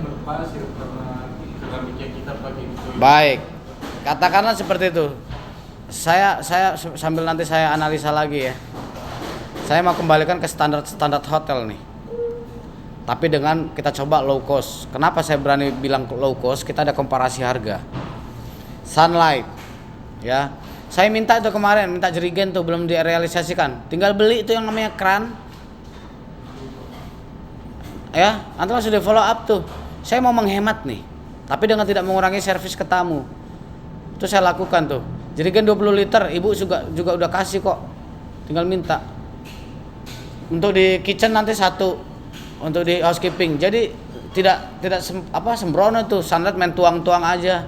berpasir karena keramiknya kita pakai itu. Baik, katakanlah seperti itu. Saya sambil nanti saya analisa lagi ya. Saya mau kembalikan ke standar hotel nih. Tapi dengan kita coba low cost. Kenapa saya berani bilang low cost? Kita ada komparasi harga. Sunlight, ya. Saya minta itu kemarin, minta jerigen tuh belum direalisasikan. Tinggal beli itu yang namanya kran. Ya, nanti langsung di follow up tuh. Saya mau menghemat nih, tapi dengan tidak mengurangi servis ke tamu. Itu saya lakukan tuh. Jerigen 20 liter, ibu juga udah kasih kok. Tinggal minta. Untuk di kitchen nanti satu, untuk di housekeeping. Jadi tidak sembrono tuh. Sunlight main tuang-tuang aja.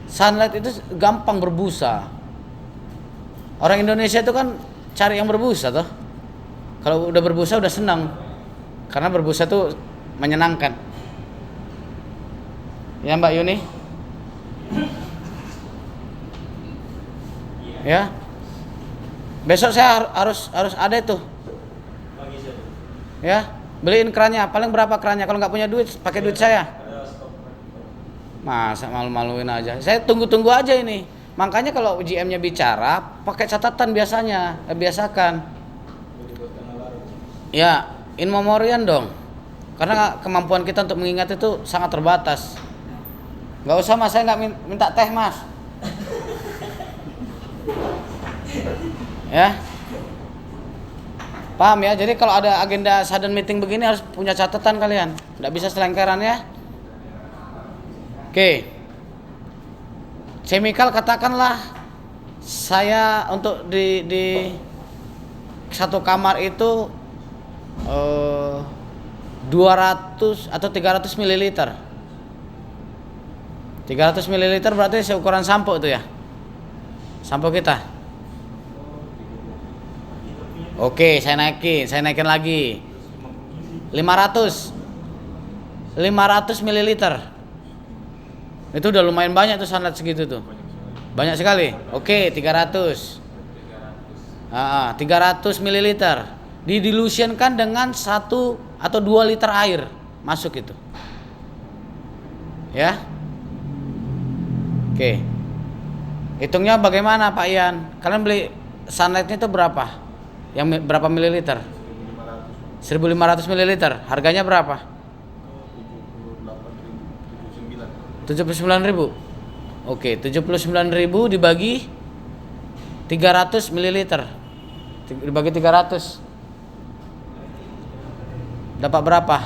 Sunlight itu gampang berbusa. Orang Indonesia itu kan cari yang berbusa tuh. Kalau udah berbusa udah senang. Karena berbusa tuh menyenangkan. Ya Mbak Yuni? Ya. Besok saya harus ada itu. Ya, beliin kerannya. Paling berapa kerannya? Kalau nggak punya duit, pakai duit saya. Masa malu-maluin aja. Saya tunggu-tunggu aja ini. Makanya kalau GM-nya bicara, pakai catatan biasakan. Ya, in memoriam dong. Karena kemampuan kita untuk mengingat itu sangat terbatas. Nggak usah Mas, saya nggak minta teh Mas. Ya. Paham ya? Jadi kalau ada agenda sudden meeting begini harus punya catatan kalian. Nggak bisa selengkeran ya. Oke. Chemical katakanlah saya untuk di satu kamar itu 200 atau 300 ml. 300 ml berarti seukuran sampo itu ya. Sampo kita. Oke, saya naikin lagi. 500 ml. Itu udah lumayan banyak tuh sunlight segitu tuh. Banyak sekali. Oke, 300. 300 ml. Didilutionkan dengan 1 atau 2 liter air masuk itu. Ya. Oke. Hitungnya bagaimana Pak Ian? Kalian beli sunlightnya itu berapa? Yang berapa mililiter? 1.500 mililiter. Harganya berapa? 79.000. Oke, 79.000 dibagi 300 mililiter. Dibagi 300. Dapat berapa?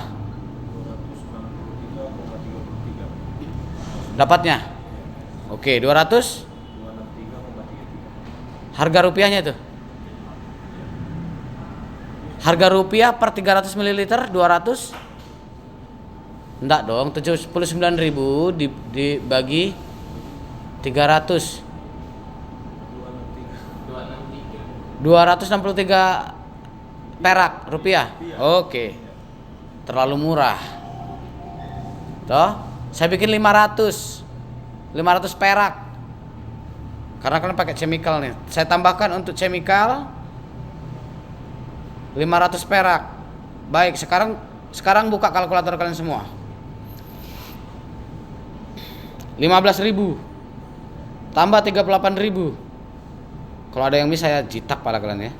Dapatnya? Oke, 200. Harga rupiahnya itu? Harga rupiah per 300 ml 200? Enggak dong, 79.000 dibagi 300. 263 perak rupiah. Oke. Terlalu murah. Toh, saya bikin 500 perak. Karena kalian pakai chemical nih. Saya tambahkan untuk chemical 500 perak. Baik, sekarang buka kalkulator kalian semua. 15.000 tambah 38.000. Kalau ada yang bisa saya jitak pala kalian ya.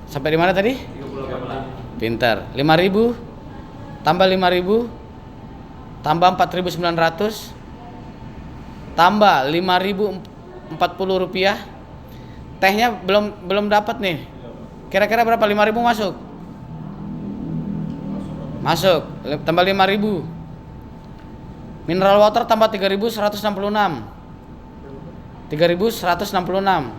Sampai di mana tadi? 38. Pintar. 5.000 tambah 5.000 tambah 4.900 tambah 5.040 rupiah. Tehnya belum dapat nih. Kira-kira berapa? 5.000 masuk? Masuk. Tambah 5.000. Mineral water tambah 3.166. 3.166.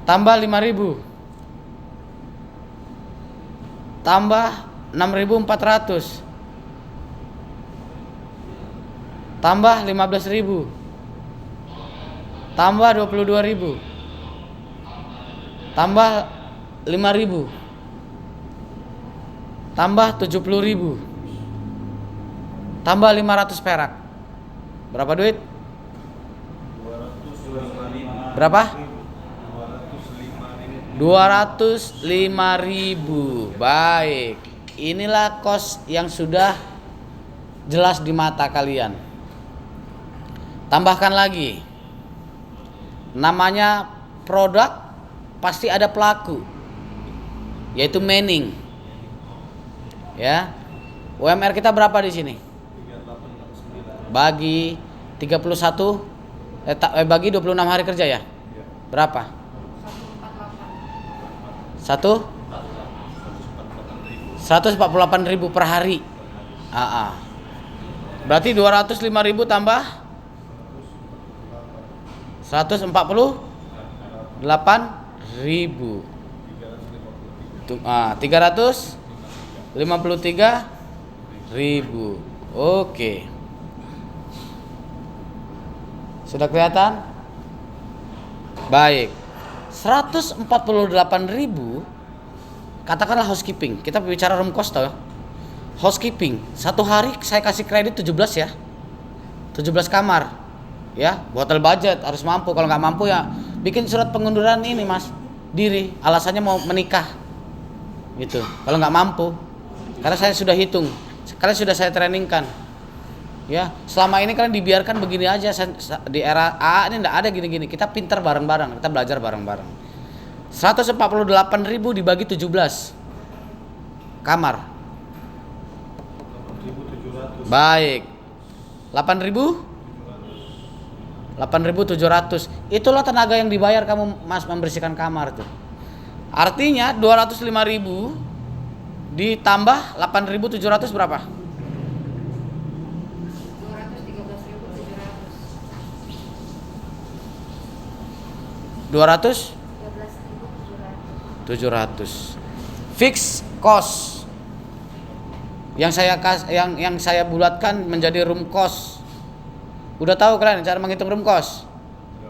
Tambah 5.000. Tambah 6.400. Tambah 15.000. Tambah 22.000. Tambah 5.000. Tambah 70.000. Tambah 500 perak. Berapa duit? 205.000. Berapa? 205.000. Baik. inilah kos yang sudah jelas di mata kalian. Tambahkan lagi, namanya produk pasti ada pelaku, yaitu manning. Ya, UMR kita berapa di sini? 3869. Bagi 31 bagi 26 hari kerja ya? Berapa? 148.000 per hari. Berarti 205.000 tambah 148.000. 353.000. Oke. Sudah kelihatan? Baik. 148.000 katakanlah housekeeping. Kita bicara room cost toh. Housekeeping, satu hari saya kasih kredit 17 ya. 17 kamar. Ya, hotel budget harus mampu. Kalau nggak mampu ya bikin surat pengunduran ini Mas. Diri, alasannya mau menikah. Gitu. Kalau nggak mampu. Karena saya sudah hitung. Kalian sudah saya trainingkan. Ya, selama ini kalian dibiarkan begini aja. Di era A ini enggak ada gini-gini. Kita pintar bareng-bareng, kita belajar bareng-bareng. 148.000 dibagi 17 kamar. 8.700. Baik. 8.700. Itulah tenaga yang dibayar kamu Mas membersihkan kamar tuh. Artinya 205.000 ditambah 8.700 berapa? 200.700. Fix cost yang saya bulatkan menjadi room cost. Udah tahu kalian cara menghitung room cost?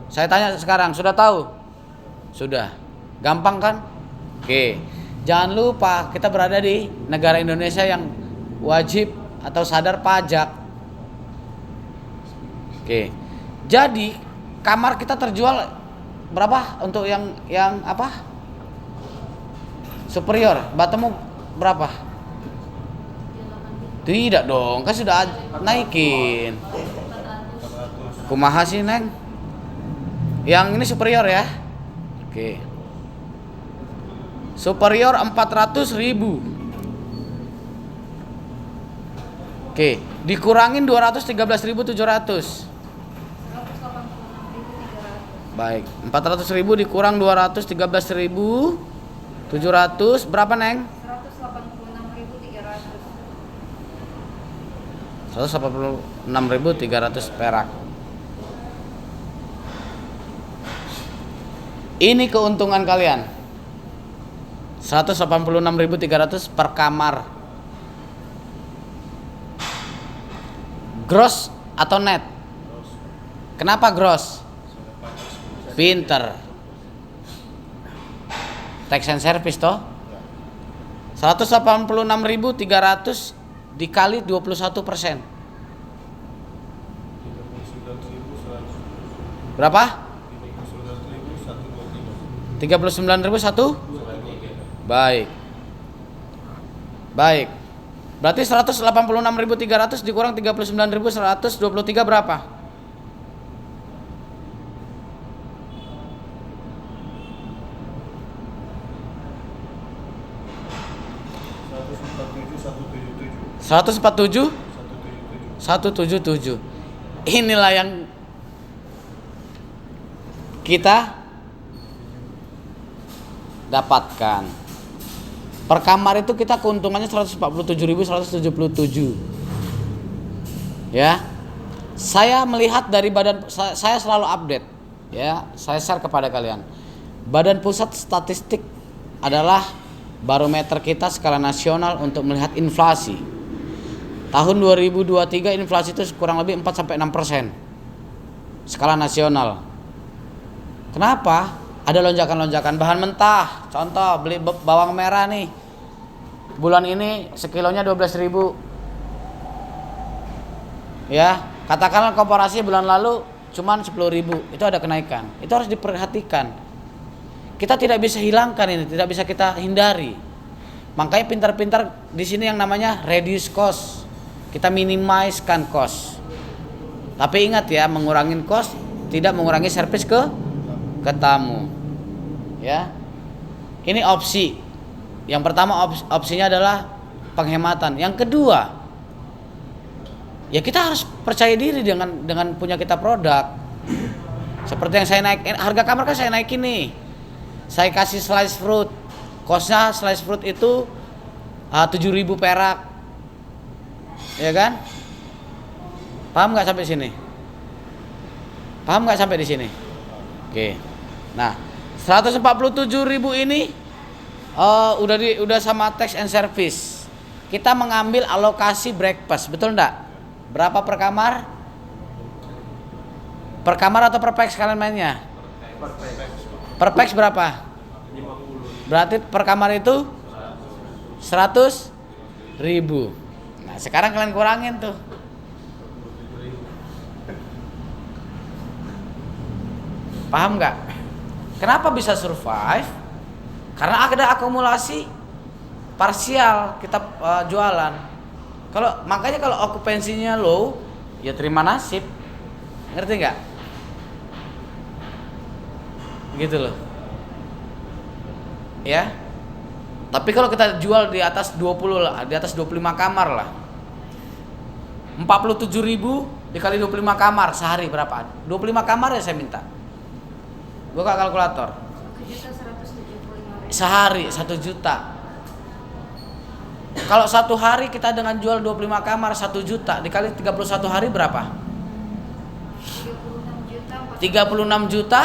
Saya tanya sekarang, sudah tahu? Sudah. Gampang kan? Oke. Jangan lupa kita berada di negara Indonesia yang wajib atau sadar pajak. Oke. Jadi kamar kita terjual berapa untuk yang apa? Superior. Bottom berapa? Tidak dong, kan sudah naikin. Kumaha sih Neng? Yang ini superior ya? Oke. Superior 400.000. Oke, dikurangin 213.700. Baik, 400.000 dikurang 213.700 berapa Neng? 186.300 perak. Ini keuntungan kalian. 186.300 per kamar. Gross atau net? Kenapa gross? Pinter. Tax and service toh? 186.300 dikali 21%. Berapa? 39.100. Baik. Baik. Berarti 186.300 dikurang 39.123 berapa? Seratus 177. Inilah yang kita dapatkan. Per kamar itu kita keuntungannya 147.177. Ya. Saya melihat dari saya selalu update ya, saya share kepada kalian. Badan Pusat Statistik adalah barometer kita skala nasional untuk melihat inflasi. Tahun 2023 inflasi itu kurang lebih 4-6% skala nasional. Kenapa? Ada lonjakan-lonjakan bahan mentah. Contoh beli bawang merah nih. Bulan ini sekilonya 12.000. Ya, katakanlah komparasi bulan lalu cuman 10.000. Itu ada kenaikan. Itu harus diperhatikan. Kita tidak bisa hilangkan ini, tidak bisa kita hindari. Makanya pintar-pintar di sini yang namanya reduce cost. Kita minimizekan cost. Tapi ingat ya, mengurangin cost tidak mengurangi servis ke tamu. Ya. Ini opsi. Yang pertama opsinya adalah penghematan. Yang kedua, ya kita harus percaya diri dengan punya kita produk. Seperti yang saya naik, harga kamar kan saya naikin nih. Saya kasih slice fruit. Kosnya slice fruit itu 7.000 perak. Ya kan? Paham nggak sampai sini? Paham nggak sampai di sini? Oke. Nah, 147.000 ini udah sama tax and service. Kita mengambil alokasi breakfast, betul enggak? Berapa per kamar? Per kamar atau per pax kalian mainnya? Per pax berapa? 50. Berarti per kamar itu 100.000. Nah, sekarang kalian kurangin tuh. Paham nggak? Kenapa bisa survive? Karena ada akumulasi parsial kita jualan. Makanya kalau okupansinya low, ya terima nasib. Ngerti nggak? Gitu loh. Ya. Tapi kalau kita jual di atas 20 lah, di atas 25 kamar lah. 47.000 dikali 25 kamar sehari berapa? 25 kamar ya saya minta. Buka kalkulator. 1.175.000 sehari 1 juta. Kalau satu hari kita dengan jual 25 kamar 1 juta dikali 31 hari berapa? 36 juta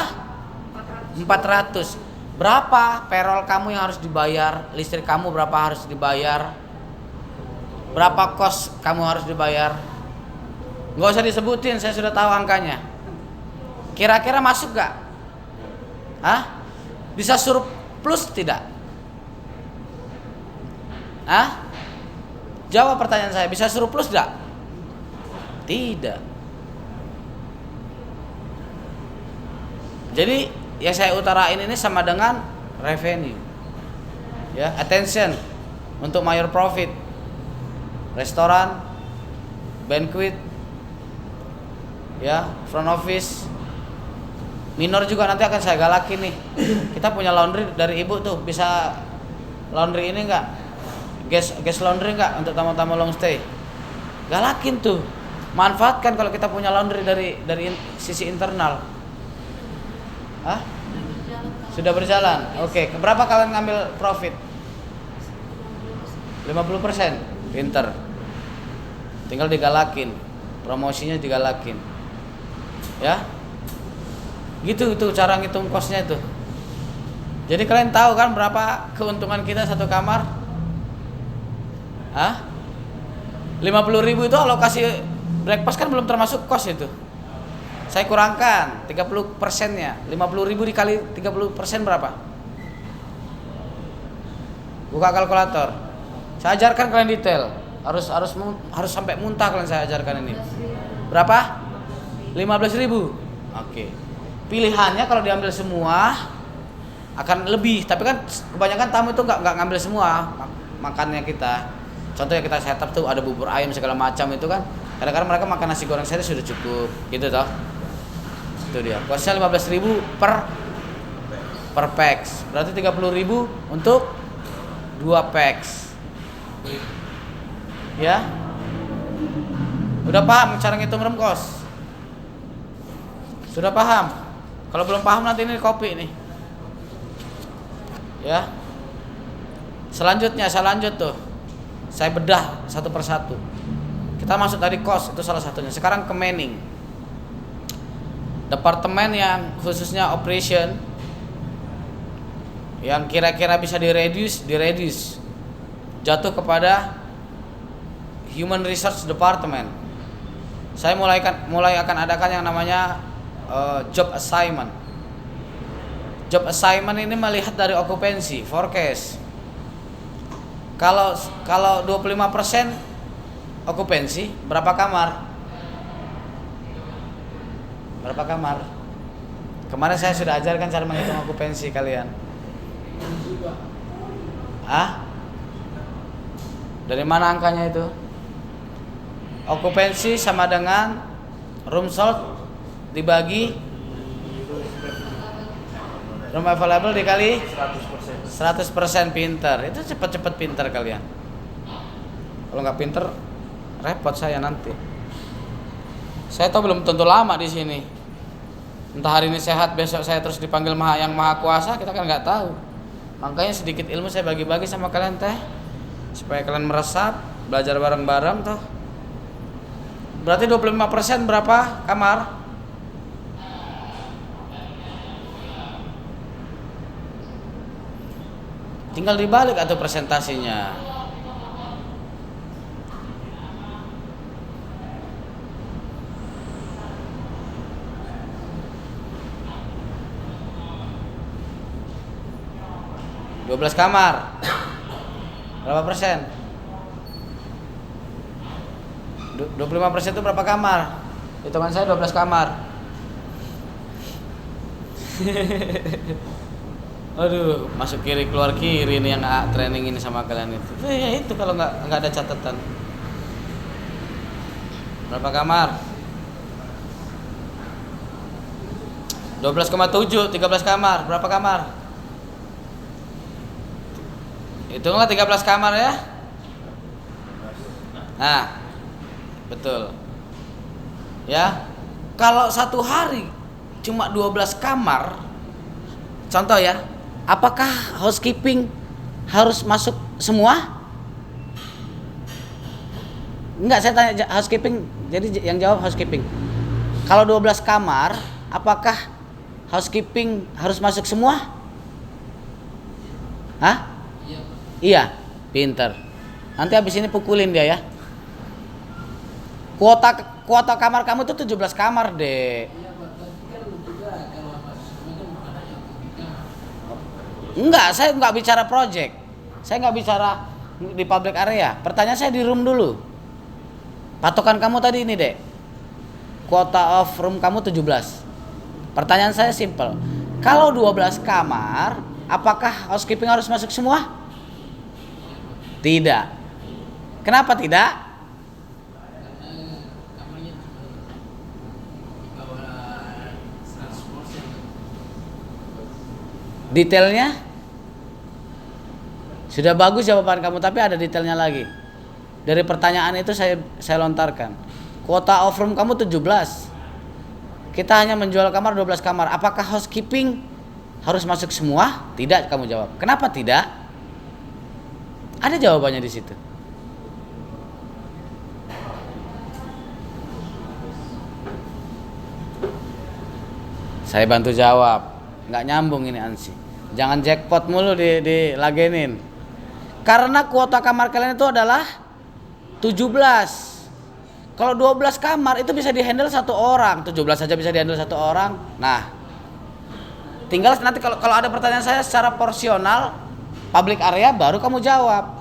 400. Berapa payroll kamu yang harus dibayar? Listrik kamu berapa harus dibayar? Berapa kos kamu harus dibayar? Nggak usah disebutin, saya sudah tahu angkanya. Kira-kira masuk gak? Hah? Bisa surplus tidak? Hah? Jawab pertanyaan saya, bisa surplus tidak? Tidak. Jadi yang saya utarain ini sama dengan revenue. Ya, attention untuk mayor profit. Restoran, banquet, ya, front office. Minor juga nanti akan saya galakin nih. Kita punya laundry dari ibu tuh, bisa laundry ini enggak? Gas laundry enggak untuk tamu-tamu long stay? Galakin tuh. Manfaatkan kalau kita punya laundry dari sisi internal. Hah? Sudah berjalan. Oke, berapa kalian ngambil profit? 50%. Pinter. Tinggal digalakin. Promosinya digalakin. Ya? Gitu itu cara ngitung kosnya itu. Jadi kalian tahu kan berapa keuntungan kita satu kamar? Hah? 50.000 itu alokasi breakfast kan belum termasuk kos itu. Saya kurangkan 30%-nya. 50.000 dikali 30% berapa? Buka kalkulator. Saya ajarkan kalian detail. Harus sampai muntah kalian saya ajarkan ini. Berapa? 15.000. Oke. Pilihannya kalau diambil semua akan lebih, tapi kan kebanyakan tamu itu nggak ngambil semua makannya kita. Contohnya kita setup tuh ada bubur ayam segala macam itu kan. Kadang-kadang mereka makan nasi goreng saya sudah cukup, gitu toh. Itu dia. Kosnya 15.000 per pax. Berarti 30.000 untuk 2 pax. Ya. Udah paham cara ngitung room cost? Sudah paham? Kalau belum paham nanti ini kopi nih. Ya. Selanjutnya saya lanjut tuh. Saya bedah satu persatu. Kita masuk tadi cost itu salah satunya. Sekarang ke manning. Departemen yang khususnya operation yang kira-kira bisa direduce jatuh kepada human resource department. Saya mulai akan adakan yang namanya job assignment. Job assignment ini melihat dari okupansi, forecast. Kalau 25% okupansi, berapa kamar? Berapa kamar? Kemarin saya sudah ajarkan cara menghitung okupansi kalian. Ah? Dari mana angkanya itu? Okupansi sama dengan room sold dibagi room available dikali 100%. Pinter. Itu cepet-cepet pinter kalian. Kalau nggak pinter, repot saya nanti. Saya tahu belum tentu lama di sini. Entah hari ini sehat, besok saya terus dipanggil yang maha kuasa, kita kan nggak tahu. Makanya sedikit ilmu saya bagi-bagi sama kalian teh, supaya kalian meresap, belajar bareng-bareng tuh. Berarti 25% berapa kamar? Tinggal dibalik atau presentasinya. Dua 12 kamar. Berapa persen? 25% itu berapa kamar? Hitungan saya 12 kamar. Aduh, masuk kiri keluar kiri nih yang training ini sama kalian itu. Ya itu kalau nggak ada catatan. Berapa kamar? 12,7, 13 kamar. Berapa kamar? Hitunglah 13 kamar ya. Nah, betul. Ya. Kalau satu hari cuma 12 kamar, contoh ya, apakah housekeeping harus masuk semua? Enggak, saya tanya housekeeping, jadi yang jawab housekeeping. Kalau 12 kamar, apakah housekeeping harus masuk semua? Hah? Iya, pinter. Nanti habis ini pukulin dia ya. Kuota kamar kamu tuh 17 kamar, Dek. Enggak, saya enggak bicara project. Saya enggak bicara di public area. Pertanyaan saya di room dulu. Patokan kamu tadi ini, Dek. Kuota of room kamu 17. Pertanyaan saya simple. Kalau 12 kamar, apakah housekeeping harus masuk semua? Tidak. Kenapa tidak? Detailnya sudah bagus jawaban kamu, tapi ada detailnya lagi. Dari pertanyaan itu saya lontarkan. Kuota off room kamu 17. Kita hanya menjual kamar 12 kamar. Apakah housekeeping harus masuk semua? Tidak, kamu jawab. Kenapa tidak? Ada jawabannya di situ. Saya bantu jawab. Nggak nyambung ini Ansi. Jangan jackpot mulu dilagenin. Karena kuota kamar kalian itu adalah 17. Kalau 12 kamar itu bisa dihandle satu orang, 17 saja bisa dihandle satu orang. Nah, tinggal nanti kalau ada pertanyaan saya secara porsional public area baru kamu jawab.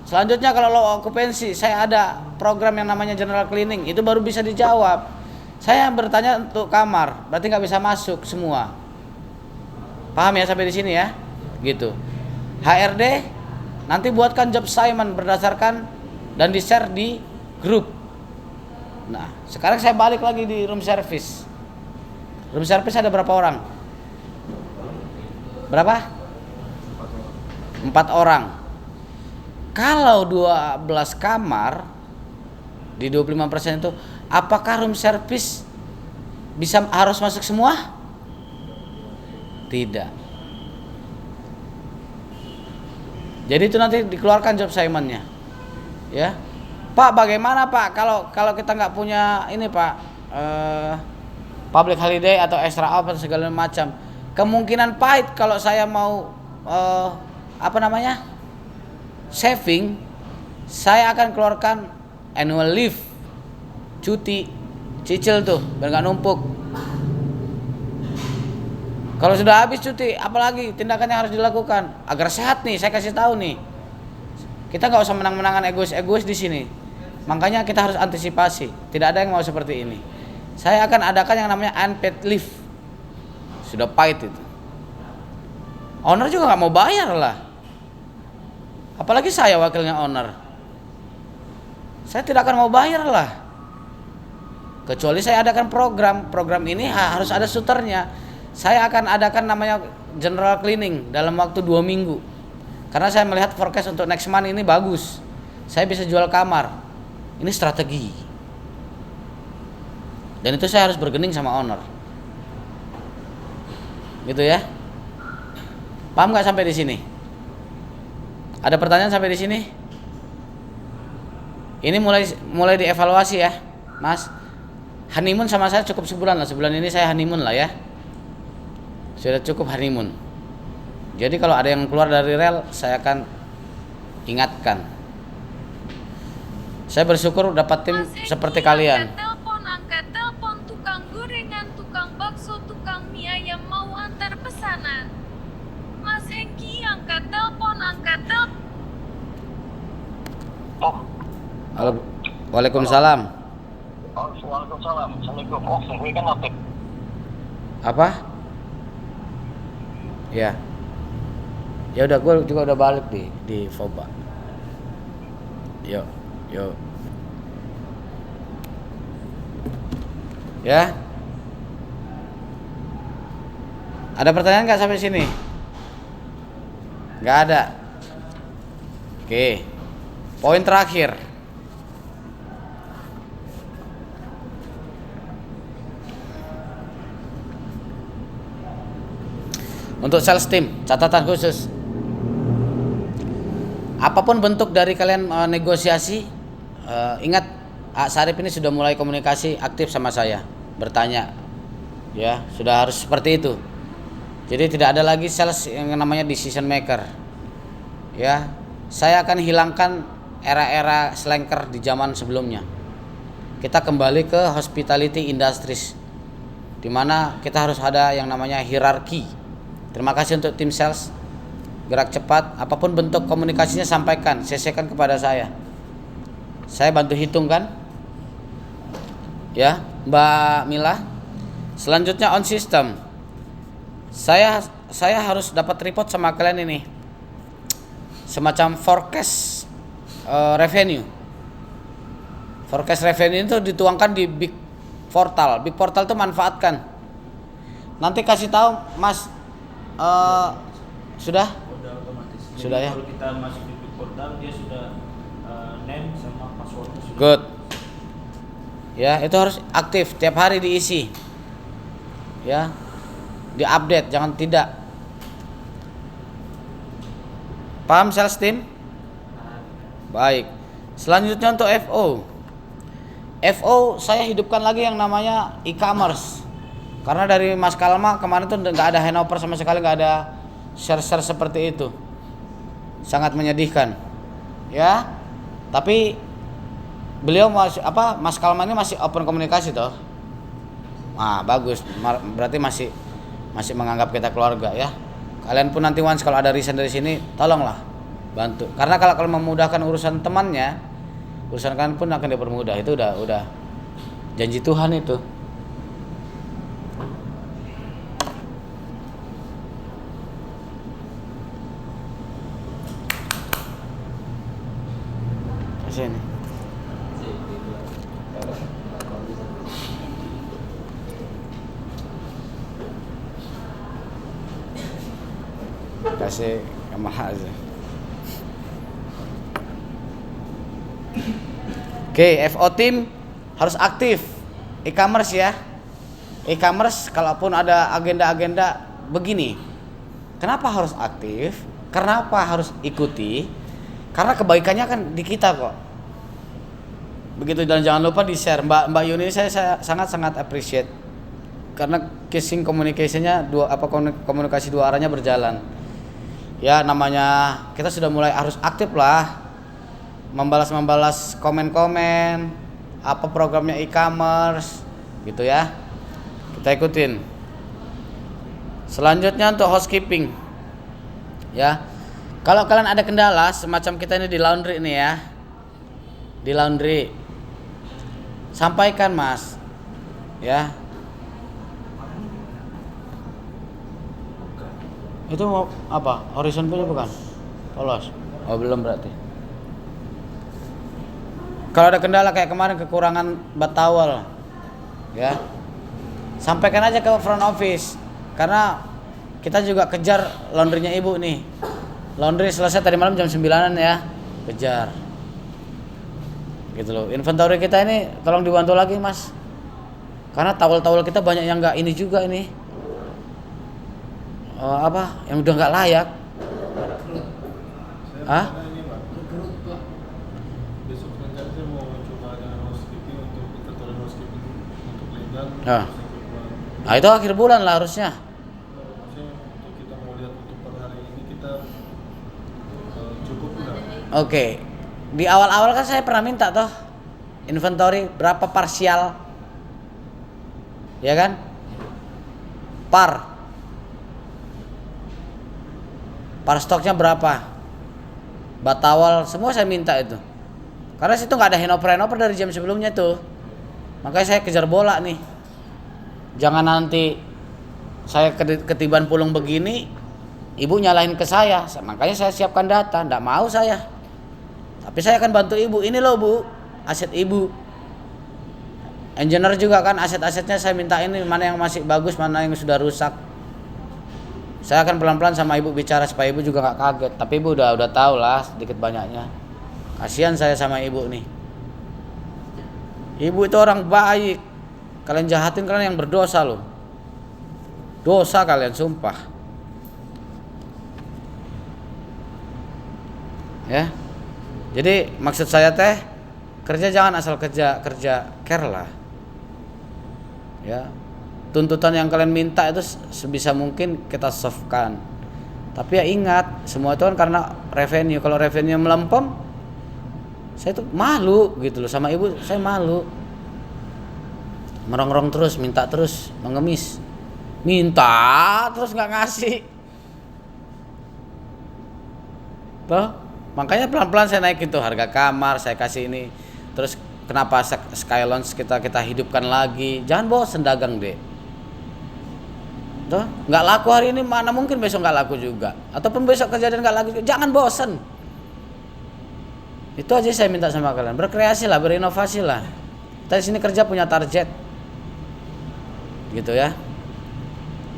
Selanjutnya kalau low occupancy, saya ada program yang namanya general cleaning, itu baru bisa dijawab. Saya bertanya untuk kamar, berarti nggak bisa masuk semua. Paham ya sampai di sini ya? Gitu. HRD nanti buatkan job assignment berdasarkan dan di-share di grup. Nah, sekarang saya balik lagi di room service. Room service ada berapa orang? Berapa? 4 orang. Kalau 12 kamar di 25% itu, apakah room service harus masuk semua? Tidak. Jadi itu nanti dikeluarkan job assignment-nya. Ya. Pak, bagaimana Pak kalau kita nggak punya ini Pak, public holiday atau extra off atau segala macam. Kemungkinan pahit kalau saya mau saving, saya akan keluarkan annual leave, cuti, cicil tuh, biar nggak numpuk. Kalau sudah habis cuti, apalagi tindakan yang harus dilakukan agar sehat nih? Saya kasih tahu nih, kita nggak usah menang-menangan egois di sini. Makanya kita harus antisipasi. Tidak ada yang mau seperti ini. Saya akan adakan yang namanya unpaid leave. Sudah pahit itu. Owner juga nggak mau bayar lah. Apalagi saya wakilnya owner. Saya tidak akan mau bayar lah. Kecuali saya adakan program ini harus ada shooternya. Saya akan adakan namanya general cleaning dalam waktu 2 minggu. Karena saya melihat forecast untuk next month ini bagus. Saya bisa jual kamar. Ini strategi. Dan itu saya harus bergening sama owner. Gitu ya. Paham nggak sampai di sini? Ada pertanyaan sampai di sini? Ini mulai dievaluasi ya, Mas. Honeymoon sama saya cukup sebulan lah. Sebulan ini saya honeymoon lah ya. Sudah cukup honeymoon. Jadi kalau ada yang keluar dari rel, saya akan ingatkan. Saya bersyukur dapat tim seperti kalian. Angkat telepon tukang gorengan, tukang bakso, tukang mie ayam mau antar pesanan. Mas Hengki angkat telepon. Oh, Halo. Waalaikumsalam. waalaikumsalam. Assalamualaikum. Oh, ini kan aktif. Apa? Ya. Ya udah, gue juga udah balik di Foba. Yuk. Ya. Ada pertanyaan nggak sampai sini? Nggak ada. Oke. Poin terakhir. Untuk sales team, catatan khusus. Apapun bentuk dari kalian negosiasi, ingat Sarip ini sudah mulai komunikasi aktif sama saya, bertanya. Ya, sudah harus seperti itu. Jadi tidak ada lagi sales yang namanya decision maker. Ya, saya akan hilangkan era-era slanker di zaman sebelumnya. Kita kembali ke hospitality industries, di mana kita harus ada yang namanya hierarki. Terima kasih untuk tim sales. Gerak cepat, apapun bentuk komunikasinya sampaikan, CC-kan kepada saya. Saya bantu hitung kan? Ya, Mbak Mila. Selanjutnya on system. Saya harus dapat report sama kalian ini. Semacam forecast revenue. Forecast revenue itu dituangkan di big portal. Big portal itu manfaatkan. Nanti kasih tahu Mas. Sudah otomatis. Jadi Sudah ya? Kalau kita masuk di big portal dia sudah name sama passwordnya sudah. Good. Ya, itu harus aktif, tiap hari diisi. Ya. Diupdate, jangan tidak. Paham sales team? Baik. Selanjutnya untuk FO. FO saya hidupkan lagi yang namanya e-commerce. Karena dari Mas Kalma kemarin tuh nggak ada handover sama sekali, nggak ada share-share seperti itu. Sangat menyedihkan. Ya. Tapi beliau Mas Kalma ini masih open komunikasi toh. Nah, bagus. Berarti masih menganggap kita keluarga ya. Kalian pun nanti once kalau ada resign dari sini, tolonglah bantu. Karena kalau memudahkan urusan temannya, urusan kalian pun akan dipermudah. Itu udah janji Tuhan itu. Sini. Kasih Yamaha aja. Oke, FO team harus aktif. E-commerce ya. E-commerce kalaupun ada agenda-agenda begini. Kenapa harus aktif? Kenapa harus ikuti? Karena kebaikannya kan di kita kok. Begitu, dan jangan lupa di-share. Mbak Yuni saya sangat appreciate. Karena kissing communication-nya komunikasi dua arahnya berjalan. Ya, namanya kita sudah mulai harus aktif lah. Membalas komen-komen apa programnya e-commerce gitu ya. Kita ikutin. Selanjutnya untuk housekeeping. Ya. Kalau kalian ada kendala semacam kita ini di laundry ini ya. Di laundry. Sampaikan, Mas. Ya. Itu mau apa? Horizon punya bukan? Polos. Oh belum berarti. Kalau ada kendala kayak kemarin kekurangan bat towel, ya sampaikan aja ke front office. Karena kita juga kejar laundrynya ibu nih. Laundry selesai tadi malam jam 9-an ya, kejar. Gitu loh. Inventory kita ini tolong dibantu lagi mas. Karena towel-towel kita banyak yang nggak ini juga ini. Yang udah nggak layak. Hah? Besok rencana saya mau coba ada housekeeping untuk inventory housekeeping untuk legal. Nah itu akhir bulan lah harusnya. Maksudnya untuk kita mau lihat untuk per hari ini kita cukup udah. Oke. Di awal-awal kan saya pernah minta toh inventory berapa parsial. Ya kan? Par stoknya berapa? Bat towel semua saya minta itu. Karena situ nggak ada handover dari jam sebelumnya tuh. Makanya saya kejar bola nih. Jangan nanti saya ketiban pulung begini, ibu nyalahin ke saya. Makanya saya siapkan data, nggak mau saya. Tapi saya akan bantu ibu. Ini loh bu, aset ibu. Engineer juga kan aset-asetnya saya minta ini mana yang masih bagus, mana yang sudah rusak. Saya akan pelan-pelan sama ibu bicara supaya ibu juga nggak kaget. Tapi ibu udah tahu lah sedikit banyaknya. Kasihan saya sama ibu nih. Ibu itu orang baik. Kalian jahatin kalian yang berdosa loh. Dosa kalian sumpah. Ya. Jadi maksud saya teh kerja jangan asal kerja care lah. Ya. Tuntutan yang kalian minta itu sebisa mungkin kita solve-kan. Tapi ya ingat, semua itu kan karena revenue. Kalau revenue melempem, saya tuh malu gitu loh sama ibu, saya malu. Merongrong terus, minta terus, mengemis. Minta terus nggak ngasih. Tuh, makanya pelan-pelan saya naikin tuh harga kamar, saya kasih ini. Terus kenapa Sky Lounge kita hidupkan lagi? Jangan bosen dagang deh. Tuh, nggak laku hari ini, mana mungkin besok nggak laku juga. Ataupun besok kejadian nggak laku juga. Jangan bosen. Itu aja saya minta sama kalian. Berkreasi lah, berinovasi lah. Kita di sini kerja punya target. Gitu ya.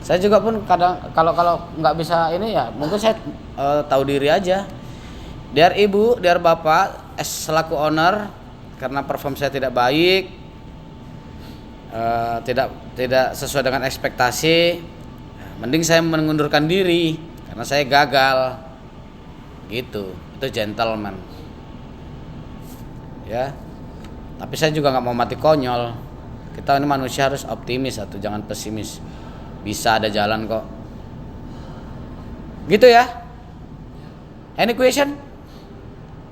Saya juga pun kadang kalau nggak bisa ini ya, mungkin saya tahu diri aja. Biar ibu, biar bapak selaku owner karena perform saya tidak baik, tidak sesuai dengan ekspektasi, mending saya mengundurkan diri karena saya gagal. Gitu. Itu gentleman. Ya. Tapi saya juga nggak mau mati konyol. Kita ini manusia harus optimis atau jangan pesimis. Bisa ada jalan kok. Gitu ya. Any question?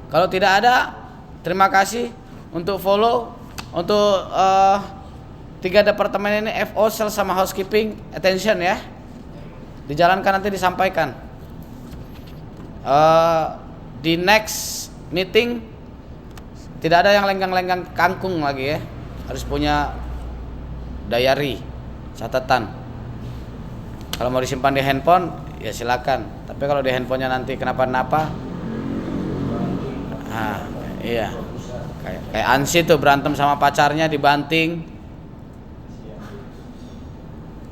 Kalau tidak ada, terima kasih untuk follow untuk 3 departemen ini, FO, sales sama housekeeping. Attention ya. Dijalankan nanti disampaikan. Di next meeting tidak ada yang lenggang-lenggang kangkung lagi ya. Harus punya diary, catatan. Kalau mau disimpan di handphone ya silakan. Tapi kalau di handphonenya nanti kenapa-napa, iya. Kayak Ansi tuh berantem sama pacarnya dibanting.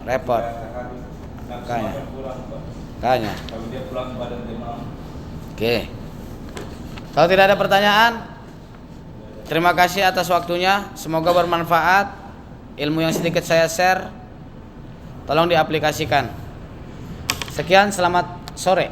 Repot. Makanya. Kalau dia pulang badan dia malam. Oke. Kalau tidak ada pertanyaan, terima kasih atas waktunya. Semoga bermanfaat. Ilmu yang sedikit saya share, tolong diaplikasikan. Sekian, selamat sore.